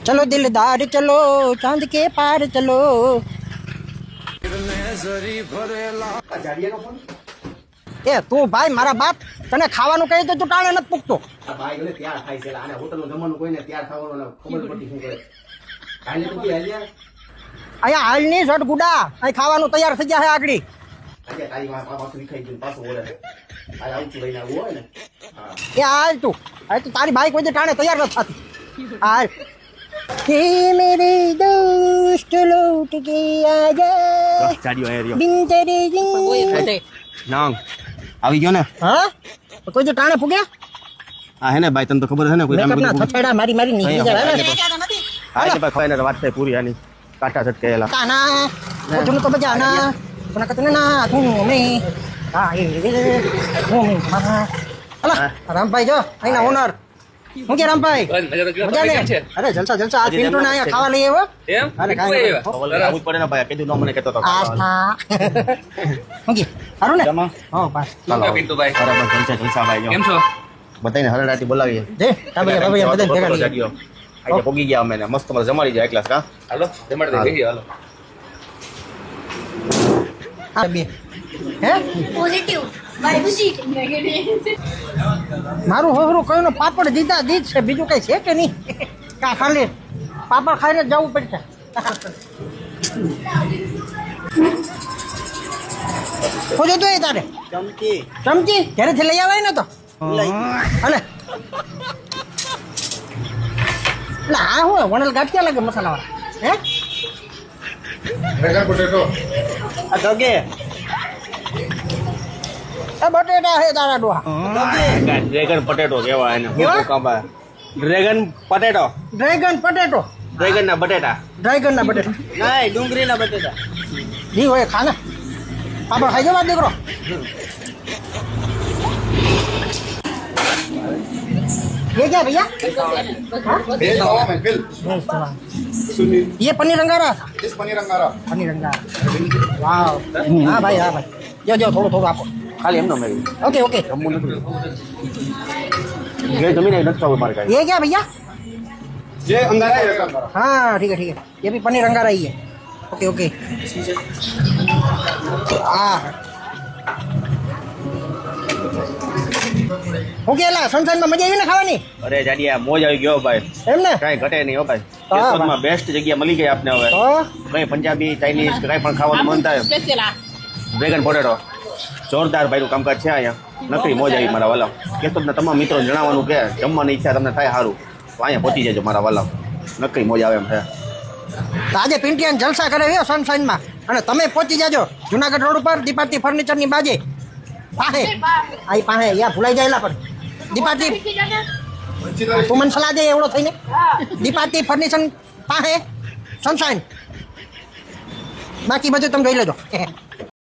चलो दिलदार चलो चांद के पार चलो એ તું ભાઈ મારા બાપ તને ખાવાનું કહી તો તું ટાણે નથી પૂછતો આ ભાઈ ગલે ત્યાર ખાય છે આને હોટલનું જમવાનું કોઈને ત્યાર ખાવાનું ખબર પડતી શું કરે કાલે તો કી હાલ્યા અહીંયા હાલની ઝટ ગુડા અહીં ખાવાનું તૈયાર થઈ ગયા છે આગળ આજે તારી માં પાછું ખાઈ ગયું પાછું ઓરે આ આવું છું લઈને આવું હોય ને હા એ હાલ તું તારી ભાઈ કોઈ ટાણે તૈયાર નથી થતી હાલ કે મેરે દોસ્ત લૌટ કે આજા ચાડીઓ આયા રહ્યો બિન તેરે જીન નાંગ આવી ગયો ને હા કોઈ જો ટાણે ફૂગ્યા હા હે ને ભાઈ તને તો ખબર છે ને કોઈ મેકઅપના થથેડા મારી મારી નીકળી જાય હા એટલે ભાઈ ખાઈને વાત થાય પૂરી આની કાટા ઝટકેલા કાના ઓઠું તો બજાના કોના કતને ના તું મે હા એ હું અલા રામભાઈ જો અહીંના ઓનર હું કે રામભાઈ મજા ને અરે જલસા જલસા આ પિન્ટુ ને અહીંયા ખાવા લઈ આવ્યો એમ અરે કાઈ આવું જ પડે ને ભાઈ કીધું ન મને કહેતો તો આસ્થા હું કે સારું ને જમા હા બસ ચાલો પિન્ટુભાઈ બરાબર જલસા ભાઈ જો કેમ છો બધાને હરડાટી બોલાવીએ જે કાબૈયા બધા ભેગા લઈએ જાડીઓ આજે પોગી ગયા અમે મસ્ત મસ્ત જમાડી જાય એકલાસ કા હાલો જમાડી દે બેહી હાલો આ બે હે પોઝિટિવ મારી ખુશી મારું હોરું કયું ને પાપડ દીધા દીધ છે બીજું કઈ છે કે નહીં કા ખાલી પાપડ ખાઈને જવું પડશે શું જોતું એ તારે ચમકી ચમચી ઘરેથી લઈ આવાય ને તો અને ના આ હું વણલ ગાંઠિયા લાગે મસાલાવાળા હે આ દગે એ બટેટા હે તારા ડોહા ડ્રેગન પટેટો કહેવાય એને કેવા? હું કાંબા dragon potato dragon potato dragon ના બટેટા ડ્રેગન ના બટેટા નહીં ડુંગળી ના બટેટા જી હોય ખાને પાપડ ખાઈ જવા દીકરો ये क्या भैया ये पनीर अंगारा था पनीर अंगारा वाह हाँ भाई जो जो थोड़ा थोड़ा आपको ખાલી એમનો મેરી ओके ओके જમવું નથી ઘેર જમીને નથી ખાવું મારે કાંઈ ये क्या भैया ये अंगारा है अंगारा हाँ ठीक है ये भी पनीर अंगारा ही है ओके ओके हाँ ઓકે એલા સનસાઈનમાં મજા આવી ને ખાવાની અરે જાડિયા મોજ આવી ગયો ભાઈ એમ ને કાંઈ ઘટે નહીં હો ભાઈ હા, કેશોદમાં બેસ્ટ જગ્યા મળી ગઈ આપને હવે તો કઈ પંજાબી ચાઇનીઝ કે કાંઈ પણ ખાવાનું મન થાય ડ્રેગન પોટેટો જોરદાર ભાઈનું કામકાજ છે અહીંયા નકરી મોજ આવી મારા વાલા કેશોદના તમામ મિત્રોને જણાવવાનું કે જમવાની ઈચ્છા તમને થાય સારું તો અહીંયા પહોંચી જજો મારા વાલા નકરી મોજ આવે એમ છે તો આજે પિંટિયાન જલસા કરે છે સનસાઈનમાં અને તમે પહોંચી જાજો જુનાગઢ રોડ ઉપર દીપાતી ફર્નિચરની બાજે પાસે આઈ પાસે યા ભૂલાઈ જાયેલા પણ દીપાતી તું મને સલાહ દે એવડો થઈને દીપાતી ફર્નિચર પાસે સનસાઈન બાકી બધું તમે જોઈ લેજો